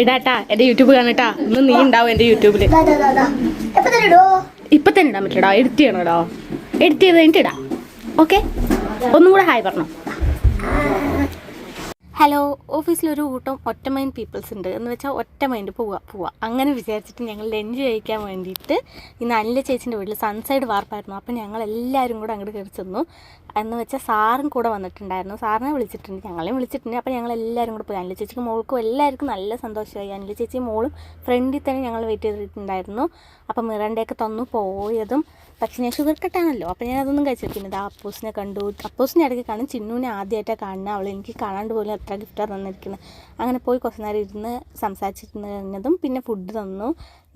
ഇടാട്ടാ, എൻ്റെ യൂട്യൂബ് കാണട്ടാ. ഇന്ന് നീ ഉണ്ടാവും എൻ്റെ യൂട്യൂബിൽ. ഇപ്പം തന്നെ ഇടാൻ പറ്റില്ലടാ, എഡിറ്റ് ചെയ്യണോടാ. എഡിറ്റ് ചെയ്ത് കഴിഞ്ഞിട്ട് ഇടാം. ഓക്കെ, ഒന്നും കൂടെ ഹായ് പറഞ്ഞോ. ഹലോ. ഓഫീസിലൊരു കൂട്ടം ഒറ്റ മൈൻഡ് പീപ്പിൾസ് ഉണ്ട്. എന്ന് വെച്ചാൽ ഒറ്റ മൈൻഡ് പോവുക അങ്ങനെ വിചാരിച്ചിട്ട് ഞങ്ങൾ ലഞ്ച് കഴിക്കാൻ വേണ്ടിയിട്ട് ഇന്ന് അനില ചേച്ചിൻ്റെ വീട്ടിൽ സൺസൈഡ് വാർപ്പായിരുന്നു. അപ്പം ഞങ്ങൾ എല്ലാവരും കൂടെ അങ്ങോട്ട് കയറി ചെന്നു. എന്ന് വെച്ചാൽ സാറും കൂടെ വന്നിട്ടുണ്ടായിരുന്നു. സാറിനെ വിളിച്ചിട്ടുണ്ട്, ഞങ്ങളെയും വിളിച്ചിട്ടുണ്ട്. അപ്പോൾ ഞങ്ങൾ എല്ലാവരും കൂടെ പോയി. അനില ചേച്ചിക്ക് മോൾക്കും എല്ലാവർക്കും നല്ല സന്തോഷമായി. അനില ചേച്ചി മോളും ഫ്രണ്ടിൽ തന്നെ ഞങ്ങൾ വെയിറ്റ് ചെയ്തിട്ടുണ്ടായിരുന്നു. അപ്പം മിറണ്ടയൊക്കെ തന്നു പോയതും. പക്ഷേ ഞാൻ ഷുഗർ കട്ടാണല്ലോ, അപ്പോൾ ഞാൻ അതൊന്നും കഴിച്ചിട്ട് പിന്നെ ഇതാ അപ്പൂസിനെ കണ്ടു. അപ്പൂസിനെ ഇടയ്ക്ക് കാണും, ചിന്നുവിനെ ആദ്യമായിട്ടാണ് കാണുന്നത്. അവൾ എനിക്ക് കാണാണ്ട് പോലും എത്ര ഗിഫ്റ്റാണ് തന്നിരിക്കുന്നത്. അങ്ങനെ പോയി കുറച്ച് നേരം ഇരുന്ന് സംസാരിച്ചിരുന്ന് കഴിഞ്ഞതും പിന്നെ ഫുഡ് തന്നു.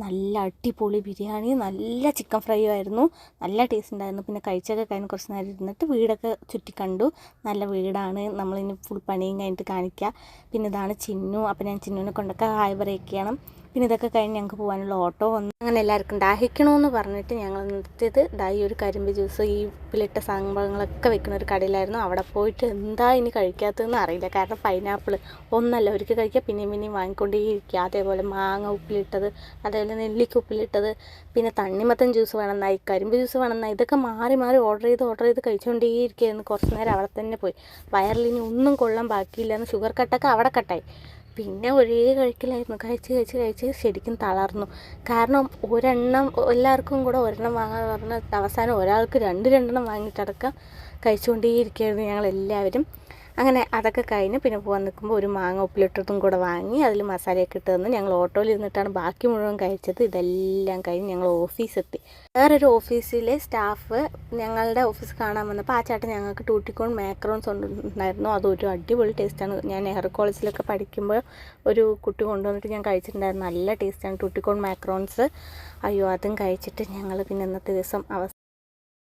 നല്ല അടിപൊളി ബിരിയാണി, നല്ല ചിക്കൻ ഫ്രൈ ആയിരുന്നു, നല്ല ടേസ്റ്റ് ഉണ്ടായിരുന്നു. പിന്നെ കഴിച്ചൊക്കെ കഴിഞ്ഞ് കുറച്ച് നേരം ഇരുന്നിട്ട് വീടൊക്കെ ചുറ്റി കണ്ടു. നല്ല വീടാണ്, നമ്മളിനി ഫുൾ പണിയും കഴിഞ്ഞിട്ട് കാണിക്കുക. പിന്നെ ഇതാണ് ചിന്നു. അപ്പോൾ ഞാൻ ചിന്നുവിനെ കൊണ്ടൊക്കെ ഹായ് പറയിക്കണം. പിന്നെ ഇതൊക്കെ കഴിഞ്ഞ് ഞങ്ങൾക്ക് പോകാനുള്ള ഓട്ടോ വന്നു. അങ്ങനെ എല്ലാവർക്കും ദാഹിക്കണമെന്ന് പറഞ്ഞിട്ട് ഞങ്ങൾ നിർത്തിയത് ഈ ഒരു കരിമ്പ് ജ്യൂസ്, ഈ ഉപ്പിലിട്ട സംഭവങ്ങളൊക്കെ വെക്കുന്ന ഒരു കടയിലായിരുന്നു. അവിടെ പോയിട്ട് എന്താ ഇനി കഴിക്കാത്തതെന്ന് അറിയില്ല. കാരണം പൈനാപ്പിൾ ഒന്നല്ല ഒരിക്കൽ കഴിക്കുക, പിന്നെയും പിന്നെയും വാങ്ങിക്കൊണ്ടേയിരിക്കുക. അതേപോലെ മാങ്ങ ഉപ്പിലിട്ടത്, അതേപോലെ നെല്ലിക്ക ഉപ്പിലിട്ടത്, പിന്നെ തണ്ണിമത്തൻ ജ്യൂസ് വേണമെന്നായി, കരിമ്പ് ജ്യൂസ് വേണമെന്നായി. ഇതൊക്കെ മാറി മാറി ഓർഡർ ചെയ്ത് കഴിച്ചുകൊണ്ടേയിരിക്കുകയായിരുന്നു. കുറച്ച് നേരം അവിടെ തന്നെ പോയി. വയറിലിനി ഒന്നും കൊള്ളാൻ ബാക്കിയില്ലെന്ന് ഷുഗർ കട്ടൊക്കെ അവിടെ കട്ടായി. പിന്നെ ഒരേ കഴിക്കലായിരുന്നു. കഴിച്ച് ശരിക്കും തളർന്നു. കാരണം ഒരെണ്ണം എല്ലാവർക്കും കൂടെ ഒരെണ്ണം വാങ്ങാൻ പറഞ്ഞ അവസാനം ഒരാൾക്ക് രണ്ടെണ്ണം വാങ്ങിയിട്ടടക്കം കഴിച്ചുകൊണ്ടേയിരിക്കുകയായിരുന്നു ഞങ്ങളെല്ലാവരും. അങ്ങനെ അതൊക്കെ കഴിഞ്ഞ് പിന്നെ പോകാൻ നിൽക്കുമ്പോൾ ഒരു മാങ്ങ ഉപ്പിലിട്ടതും കൂടെ വാങ്ങി അതിൽ മസാലയൊക്കെ ഇട്ട് തന്നു. ഞങ്ങൾ ഓട്ടോയിൽ ഇരുന്നിട്ടാണ് ബാക്കി മുഴുവൻ കഴിച്ചത്. ഇതെല്ലാം കഴിഞ്ഞ് ഞങ്ങൾ ഓഫീസെത്തി. വേറൊരു ഓഫീസിലെ സ്റ്റാഫ് ഞങ്ങളുടെ ഓഫീസ് കാണാൻ വന്നപ്പോൾ ആ ചേട്ടൻ ഞങ്ങൾക്ക് ടൂട്ടിക്കോൺ മാക്രോൺസ് ഉണ്ടായിരുന്നു. അതൊരു അടിപൊളി ടേസ്റ്റാണ്. ഞാൻ നെഹ്റു കോളേജിലൊക്കെ പഠിക്കുമ്പോൾ ഒരു കുട്ടി കൊണ്ടുവന്നിട്ട് ഞാൻ കഴിച്ചിട്ടുണ്ടായിരുന്നു. നല്ല ടേസ്റ്റാണ് ടൂട്ടിക്കോൺ മാക്രോൺസ്. അയ്യോ, അതും കഴിച്ചിട്ട് ഞങ്ങൾ പിന്നെ ഇന്നത്തെ ദിവസം